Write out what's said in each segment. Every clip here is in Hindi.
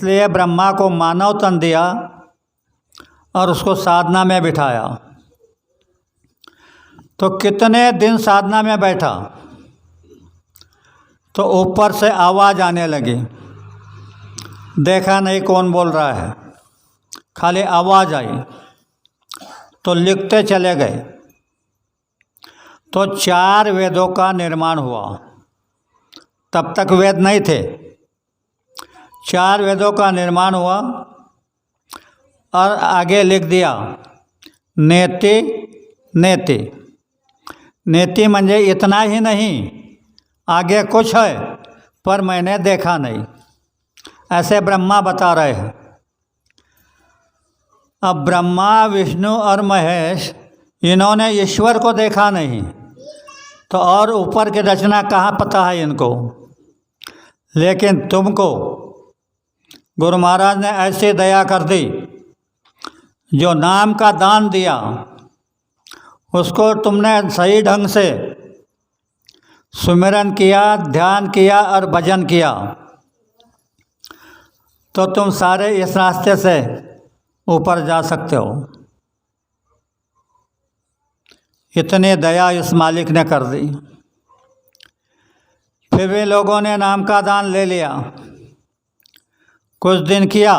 इसलिए ब्रह्मा को मानव तन दिया और उसको साधना में बिठाया। तो कितने दिन साधना में बैठा तो ऊपर से आवाज़ आने लगी। देखा नहीं कौन बोल रहा है, खाली आवाज़ आई तो लिखते चले गए। तो 4 वेदों का निर्माण हुआ। तब तक वेद नहीं थे। 4 वेदों का निर्माण हुआ और आगे लिख दिया नेति नेति। नेति म्हणजे इतना ही नहीं, आगे कुछ है पर मैंने देखा नहीं, ऐसे ब्रह्मा बता रहे हैं। अब ब्रह्मा, विष्णु और महेश इन्होंने ईश्वर को देखा नहीं, तो और ऊपर की रचना कहाँ पता है इनको। लेकिन तुमको गुरु महाराज ने ऐसी दया कर दी, जो नाम का दान दिया उसको तुमने सही ढंग से सुमिरन किया, ध्यान किया और भजन किया, तो तुम सारे इस रास्ते से ऊपर जा सकते हो। इतनी दया इस मालिक ने कर दी। फिर भी लोगों ने नाम का दान ले लिया। कुछ दिन किया,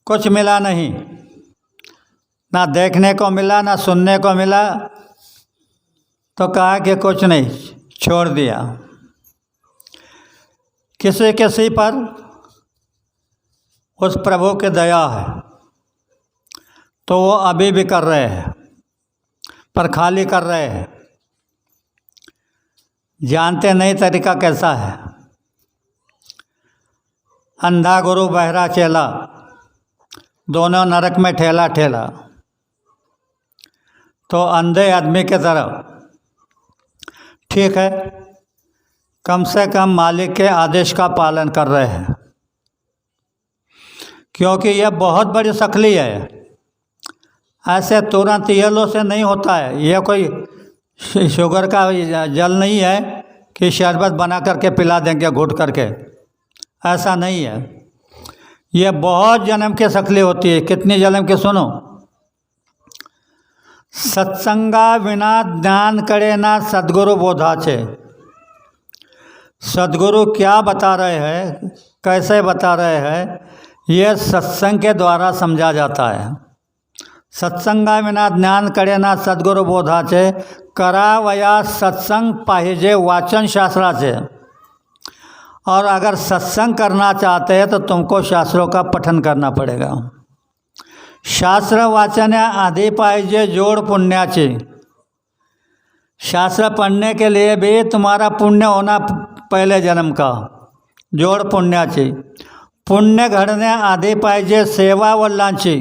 कुछ मिला नहीं, ना देखने को मिला ना सुनने को मिला, तो कहा कि कुछ नहीं, छोड़ दिया। किसी किसी पर उस प्रभु की दया है तो वो अभी भी कर रहे हैं, पर खाली कर रहे हैं। जानते नहीं तरीका कैसा है। अंधा गुरु बहरा चेला, दोनों नरक में ठेला ठेला। तो अंधे आदमी के तरह ठीक है, कम से कम मालिक के आदेश का पालन कर रहे हैं, क्योंकि यह बहुत बड़ी शक्ली है। ऐसे तुरंत येलो से नहीं होता है। यह कोई शुगर का जल नहीं है कि शरबत बना करके पिला देंगे घुट करके, ऐसा नहीं है। यह बहुत जन्म की शक्ली होती है। कितनी जन्म की सुनो। सत्संगा विना ज्ञान करे ना सद्गुरु बोधाचे। सद्गुरु क्या बता रहे हैं, कैसे बता रहे हैं, यह सत्संग के द्वारा समझा जाता है। सत्संगा विना ज्ञान करे ना सद्गुरु बोधाचे, करावया सत्संग पाहिजे वाचन शास्त्राचे। और अगर सत्संग करना चाहते हैं तो तुमको शास्त्रों का पठन करना पड़ेगा। शास्त्र वाचन्या आधी पाहिजे जोड़ पुण्याची। शास्त्र पढ़ने के लिए भी तुम्हारा पुण्य होना पहले जन्म का, जोड़ पुण्याची। पुण्य घडणे आधी पाहिजे सेवा वल्लांची,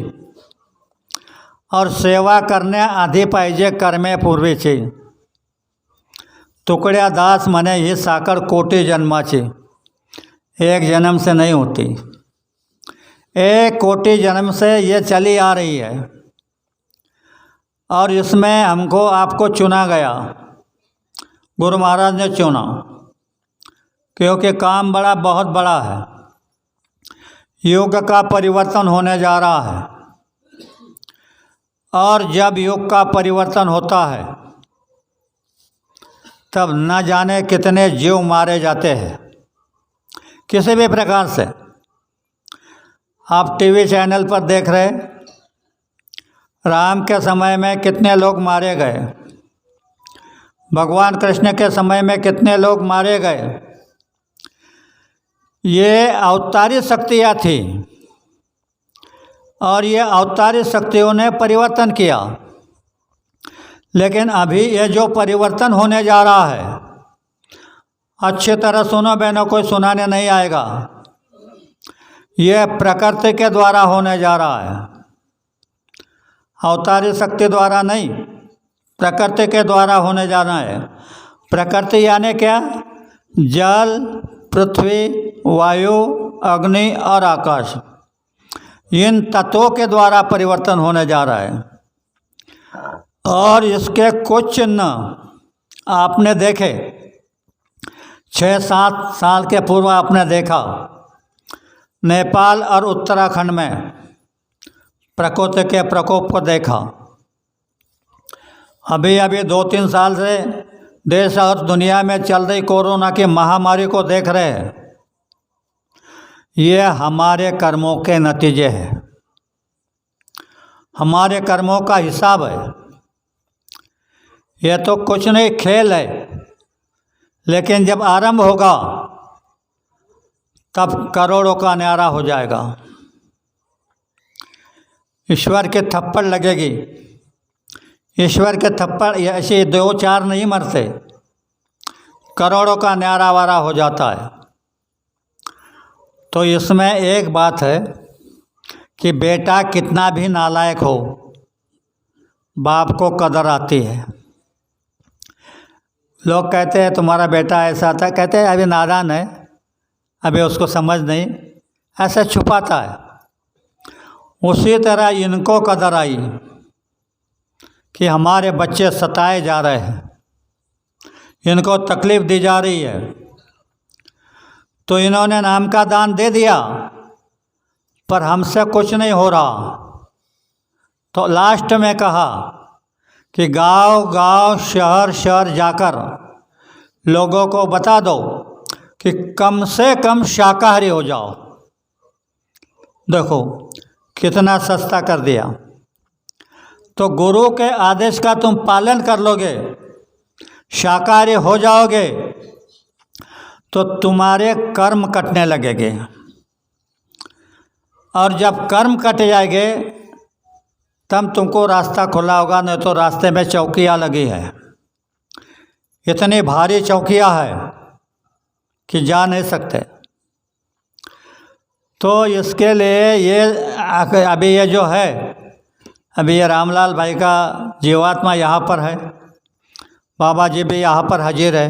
और सेवा करने आधी पाहिजे कर्मे पूर्वीची। तुकड्या दास म्हणे ही साखर कोटी जन्माची, एक जन्म से नहीं होती, 1 कोटि जन्म से ये चली आ रही है। और इसमें हमको आपको चुना गया, गुरु महाराज ने चुना, क्योंकि काम बहुत बड़ा है। युग का परिवर्तन होने जा रहा है, और जब युग का परिवर्तन होता है तब न जाने कितने जीव मारे जाते हैं, किसी भी प्रकार से। आप टीवी चैनल पर देख रहे, राम के समय में कितने लोग मारे गए, भगवान कृष्ण के समय में कितने लोग मारे गए। ये अवतारी शक्तियाँ थी, और ये अवतारी शक्तियों ने परिवर्तन किया। लेकिन अभी ये जो परिवर्तन होने जा रहा है, अच्छी तरह सुनो बहनों, कोई सुनाने नहीं आएगा। ये प्रकृति के द्वारा होने जा रहा है, अवतारी शक्ति द्वारा नहीं, प्रकृति के द्वारा होने जाना है। प्रकृति यानी क्या? जल, पृथ्वी, वायु, अग्नि और आकाश, इन तत्वों के द्वारा परिवर्तन होने जा रहा है। और इसके कुछ चिन्ह आपने देखे, 6-7 साल के पूर्व आपने देखा नेपाल और उत्तराखंड में प्रकृति के प्रकोप को देखा। अभी अभी 2-3 साल से देश और दुनिया में चल रही कोरोना की महामारी को देख रहे हैं। ये हमारे कर्मों के नतीजे हैं, हमारे कर्मों का हिसाब है। ये तो कुछ नहीं, खेल है, लेकिन जब आरंभ होगा तब करोड़ों का न्यारा हो जाएगा। ईश्वर के थप्पड़ लगेगी। ईश्वर के थप्पड़ ऐसे 2-4 नहीं मरते, करोड़ों का न्यारा वारा हो जाता है। तो इसमें एक बात है कि बेटा कितना भी नालायक हो, बाप को कदर आती है। लोग कहते हैं तुम्हारा बेटा ऐसा था, कहते हैं अभी नादान है, अभी उसको समझ नहीं, ऐसा छुपाता है। उसी तरह इनको कदर आई कि हमारे बच्चे सताए जा रहे हैं, इनको तकलीफ़ दी जा रही है, तो इन्होंने नाम का दान दे दिया, पर हमसे कुछ नहीं हो रहा। तो लास्ट में कहा कि गांव-गांव, शहर-शहर जाकर लोगों को बता दो कि कम से कम शाकाहारी हो जाओ। देखो कितना सस्ता कर दिया। तो गुरु के आदेश का तुम पालन कर लोगे, शाकाहारी हो जाओगे, तो तुम्हारे कर्म कटने लगेंगे। और जब कर्म कट जाएंगे तब तुमको रास्ता खुला होगा, नहीं तो रास्ते में चौकियाँ लगी है, इतनी भारी चौकियाँ है कि जा नहीं सकते। तो इसके लिए ये अभी ये जो है, अभी ये रामलाल भाई का जीवात्मा यहाँ पर है, बाबा जी भी यहाँ पर हाजिर है,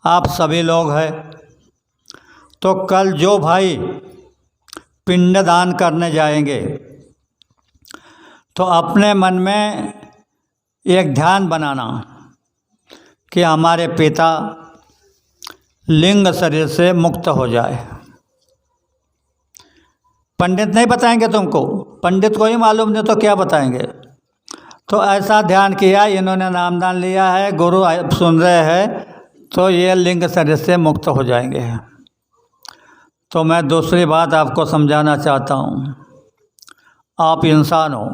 आप सभी लोग हैं। तो कल जो भाई पिंडदान करने जाएंगे तो अपने मन में एक ध्यान बनाना कि हमारे पिता लिंग शरीर से मुक्त हो जाए। पंडित नहीं बताएंगे तुमको, पंडित को ही मालूम नहीं तो क्या बताएंगे। तो ऐसा ध्यान किया, इन्होंने नामदान लिया है, गुरु सुन रहे हैं, तो ये लिंग शरीर से मुक्त हो जाएंगे। तो मैं दूसरी बात आपको समझाना चाहता हूँ, आप इंसान हो।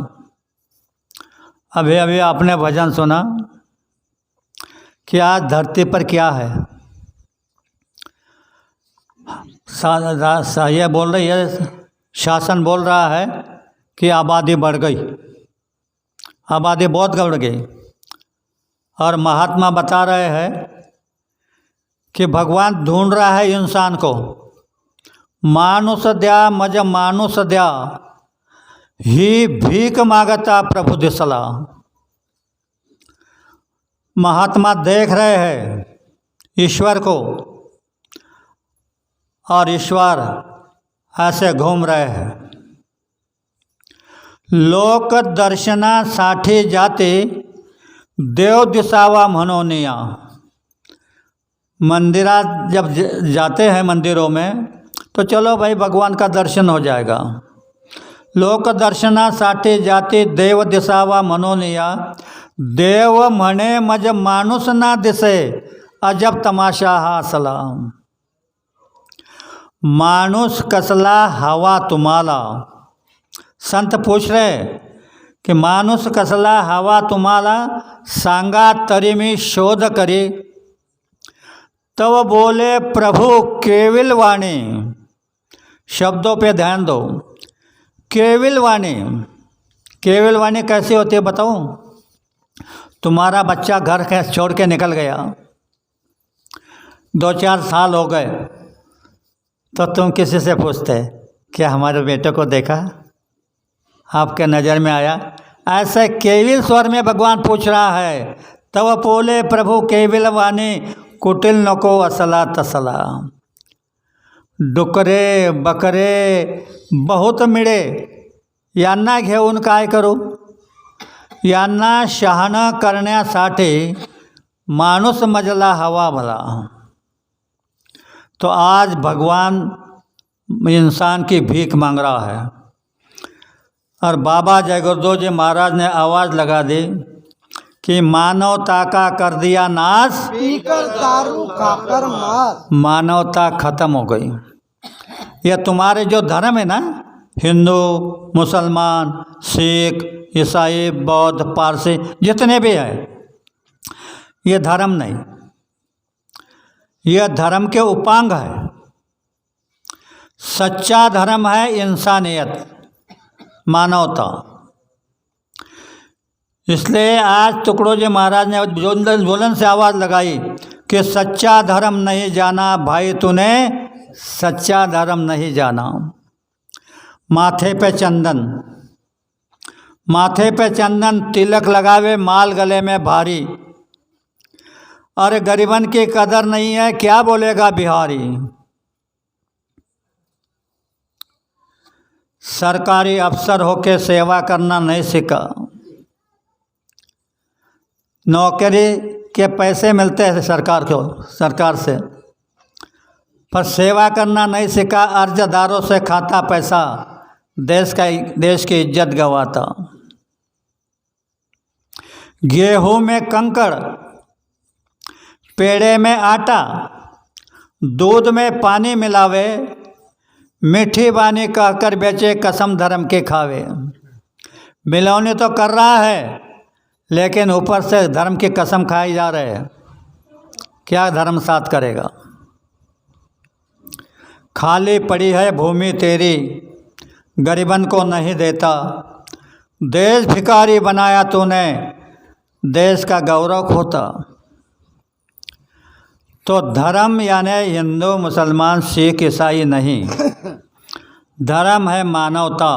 अभी अभी आपने भजन सुना कि आज धरती पर क्या है, ये बोल रही है, शासन बोल रहा है कि आबादी बढ़ गई, आबादी बहुत बढ़ गई। और महात्मा बता रहे हैं कि भगवान ढूंढ रहा है इंसान को, मानुष द्या मज मानुष द्या, ही भीख मांगता प्रभु दिसला। महात्मा देख रहे हैं ईश्वर को, और ईश्वर ऐसे घूम रहे हैं। लोक दर्शनासाठी जाते देव दिसावा मनोनिया। मंदिरा जब जाते हैं मंदिरों में तो चलो भाई भगवान का दर्शन हो जाएगा। लोक दर्शनासाठी जाते देव दिसावा मनोनिया, देव म्हणे मज माणूस ना दिसे, अजब तमाशा हा असला। माणूस कसला हवा तुम्हाला। संत पूछ रहे कि माणूस कसला हवा तुम्हाला, सांगा तरी मी शोध करी। तब बोले प्रभु केविल वाणी। शब्दों पे ध्यान दो, केविल वाणी। केविल वाणी कैसी होती है बताऊं? तुम्हारा बच्चा घर के छोड़ के निकल गया, 2-4 साल हो गए, तो तुम किसी से पूछते क्या हमारे बेटे को देखा, आपके नज़र में आया? ऐसे केविल स्वर में भगवान पूछ रहा है। तब बोले प्रभु केविल वाणी, कुटिल नको असला तसला। डुकरे बकरे बहुत मिळे, यांना घेऊन काय करू? यांना शहाणं करण्यासाठी माणूस मजला हवा भला। तो आज भगवान इंसान की भीख मांग रहा है। और बाबा जय गुरुदेव जी महाराज ने आवाज़ लगा दी कि मानवता का कर दिया नाश, पीकर दारू खाकर मार। मानवता खत्म हो गई। ये तुम्हारे जो धर्म है ना, हिंदू, मुसलमान, सिख, ईसाई, बौद्ध, पारसी, जितने भी हैं, ये धर्म नहीं, यह धर्म के उपांग है। सच्चा धर्म है इंसानियत, मानवता। इसलिए आज तुकडोजी महाराज ने बुलंद से आवाज़ लगाई कि सच्चा धर्म नहीं जाना भाई तूने, सच्चा धर्म नहीं जाना। माथे पे चंदन, माथे पे चंदन, तिलक लगावे, माल गले में भारी। अरे गरीबन की कदर नहीं है, क्या बोलेगा बिहारी। सरकारी अफसर होके सेवा करना नहीं सीखा। नौकरी के पैसे मिलते हैं सरकार से, पर सेवा करना नहीं सीखा। अर्जदारों से खाता पैसा, देश की इज्जत गंवाता। गेहूं में कंकड़, पेड़े में आटा, दूध में पानी मिलावे, मीठी बानी कहकर बेचे, कसम धर्म के खावे। मिलौनी तो कर रहा है, लेकिन ऊपर से धर्म की कसम खाई जा रहे हैं। क्या धर्म साथ करेगा। खाली पड़ी है भूमि तेरी, गरीबन को नहीं देता। देश भिखारी बनाया तूने, देश का गौरव खोता। तो धर्म यानी हिंदू, मुसलमान, सिख, ईसाई नहीं, धर्म है मानवता।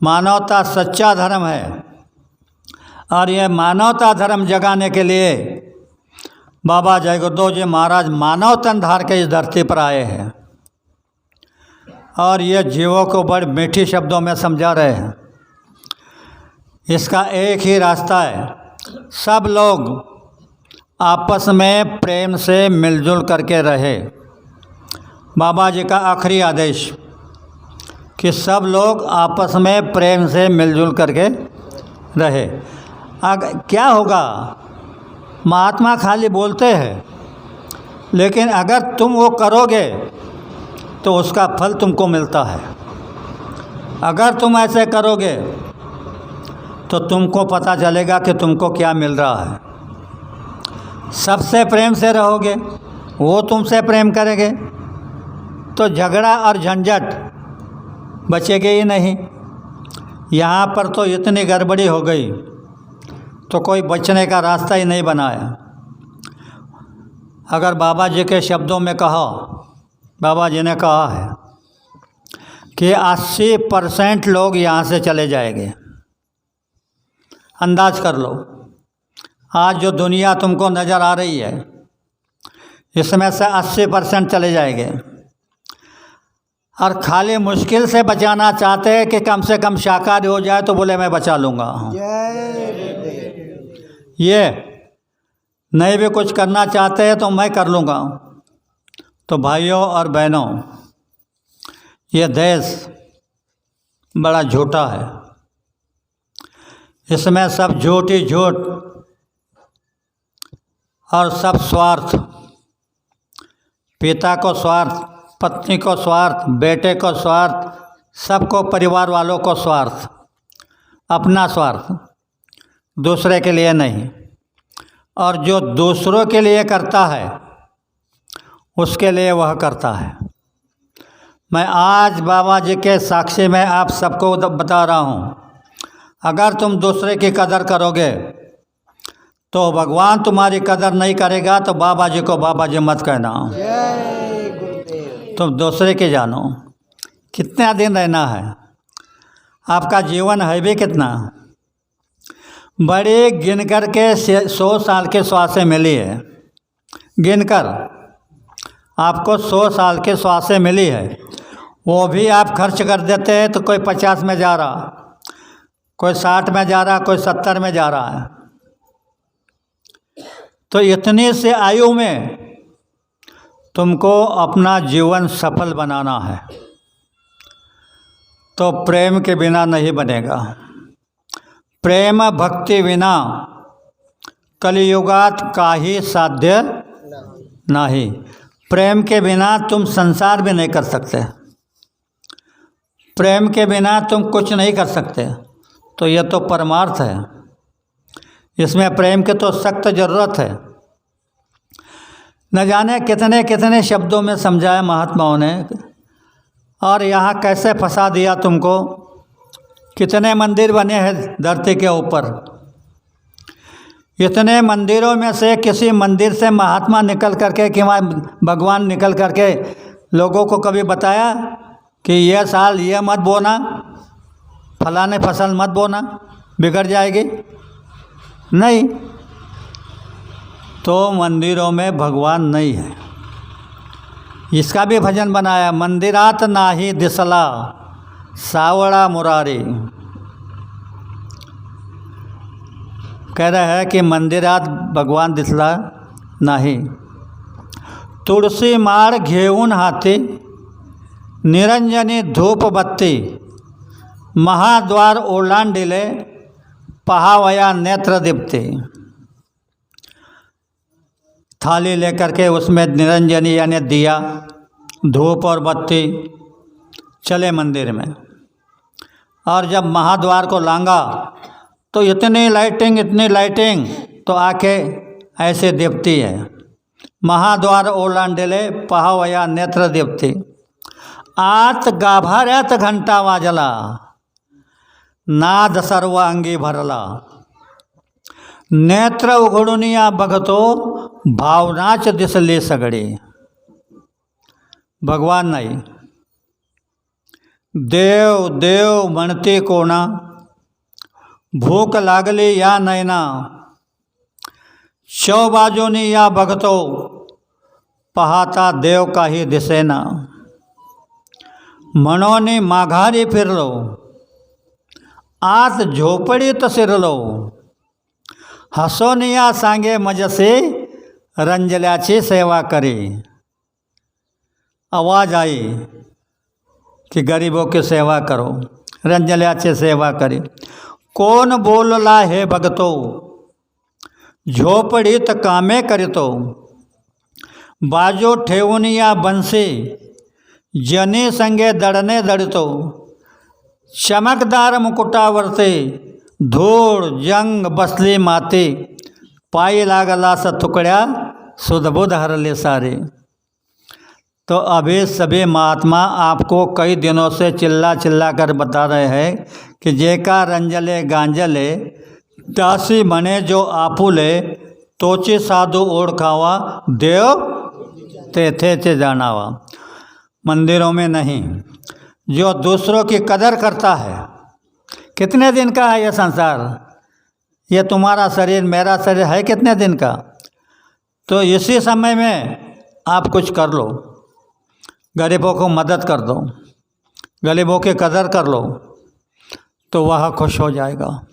मानवता सच्चा धर्म है। और ये मानवता धर्म जगाने के लिए बाबा जय गुरुदेव जी महाराज मानव तन धार के इस धरती पर आए हैं। और ये जीवों को बड़े मीठी शब्दों में समझा रहे हैं। इसका एक ही रास्ता है, सब लोग आपस में प्रेम से मिलजुल करके रहे। बाबा जी का आखिरी आदेश कि सब लोग आपस में प्रेम से मिलजुल करके रहे। क्या होगा, महात्मा खाली बोलते हैं, लेकिन अगर तुम वो करोगे तो उसका फल तुमको मिलता है। अगर तुम ऐसे करोगे तो तुमको पता चलेगा कि तुमको क्या मिल रहा है। सबसे प्रेम से रहोगे, वो तुमसे प्रेम करेंगे, तो झगड़ा और झंझट बचेगी ही नहीं। यहाँ पर तो इतनी गड़बड़ी हो गई तो कोई बचने का रास्ता ही नहीं बनाया। अगर बाबा जी के शब्दों में कहा, बाबा जी ने कहा है कि 80% लोग यहाँ से चले जाएंगे। अंदाज कर लो, आज जो दुनिया तुमको नज़र आ रही है, इसमें से 80% चले जाएंगे। और खाली मुश्किल से बचाना चाहते हैं कि कम से कम शाकाहारी हो जाए तो बोले मैं बचा लूँगा। ये नहीं भी कुछ करना चाहते हैं तो मैं कर लूँगा। तो भाइयों और बहनों, ये देश बड़ा झूठा है। इसमें सब झूठ ही झूठ और सब स्वार्थ, पिता को स्वार्थ, पत्नी को स्वार्थ, बेटे को स्वार्थ, सबको, परिवार वालों को स्वार्थ, अपना स्वार्थ, दूसरे के लिए नहीं। और जो दूसरों के लिए करता है उसके लिए वह करता है। मैं आज बाबा जी के साक्षी में आप सबको बता रहा हूँ, अगर तुम दूसरे की कदर करोगे तो भगवान तुम्हारी कदर नहीं करेगा। तो बाबा जी को बाबा जी मत कहना, तुम दूसरे के जानो। कितना दिन रहना है, आपका जीवन है भी कितना। बड़े गिन कर के 100 साल के श्वासें मिली है, गिनकर आपको 100 साल के श्वासें मिली है। वो भी आप खर्च कर देते हैं तो कोई 50 में जा रहा, कोई 60 में जा रहा, कोई 70 में जा रहा है। तो इतनी से आयु में तुमको अपना जीवन सफल बनाना है तो प्रेम के बिना नहीं बनेगा। प्रेम भक्ति बिना कलियुगात काही साध्य नहीं। प्रेम के बिना तुम संसार भी नहीं कर सकते, प्रेम के बिना तुम कुछ नहीं कर सकते। तो यह तो परमार्थ है, इसमें प्रेम की तो सख्त ज़रूरत है। न जाने कितने कितने शब्दों में समझाया महात्माओं ने, और यहाँ कैसे फंसा दिया तुमको। कितने मंदिर बने हैं धरती के ऊपर, इतने मंदिरों में से किसी मंदिर से महात्मा निकल करके कि वहाँ भगवान निकल करके लोगों को कभी बताया कि यह साल ये मत बोना, फलाने फसल मत बोना, बिगड़ जाएगी? नहीं। तो मंदिरों में भगवान नहीं है। इसका भी भजन बनाया, मंदिरात नाही दिसला सावड़ा मुरारी। कह रहा है कि मंदिरात भगवान दिसला नाही। तुळसी माळ घेऊन हाती निरंजनी धूप बत्ती, महाद्वार ओलांडिले पहावया नेत्र दीप्ति। थाली लेकर के उसमें निरंजनी यानी दिया, धूप और बत्ती, चले मंदिर में। और जब महाद्वार को लांगा तो इतनी लाइटिंग तो आंखें ऐसे दीप्ति है। महाद्वार ओलांडिले पहावया नेत्र दीप्ति। आत गाभाऱ्यात घंटा वाजला, नाद सर्वांगी भरला। नेत्र उघडून या बघतो, भावनाच दिसली सगळी। भगवान नाही। देव देव म्हणते कोणा, भूक लागली या नैना। शवबाजूनी या बघतो, पाहता देव काही दिसेना। म्हणून माघारी फिरलो, आत झोपडीत शिरलो। हसोनिया सांगे मजसे, रंजल्याची सेवा करी। आवाज़ आई कि गरीबों की सेवा करो, रंजल्याची सेवा करी। कोण बोलला हे भगतो, झोपडीत कामे करीतो। बाजू ठेवून या बंसी, जनी संगे दडणे दडतो। चमकदार मुकुटावरती, धूळ जंग बसली माती। पायी लागला स तुकड्या, सुधबुध हरले सारे। तो अभी सभी महात्मा आपको कई दिनों से चिल्ला चिल्ला कर बता रहे हैं कि जेका रंजले गांजले, दासी मने जो आपुले। तोची साधु ओळखावा, देव तेथेचे जानावा। मंदिरों में नहीं, जो दूसरों की कदर करता है। कितने दिन का है यह संसार? ये तुम्हारा शरीर मेरा शरीर है कितने दिन का? तो इसी समय में आप कुछ कर लो, गरीबों को मदद कर दो, गरीबों की कदर कर लो, तो वह खुश हो जाएगा।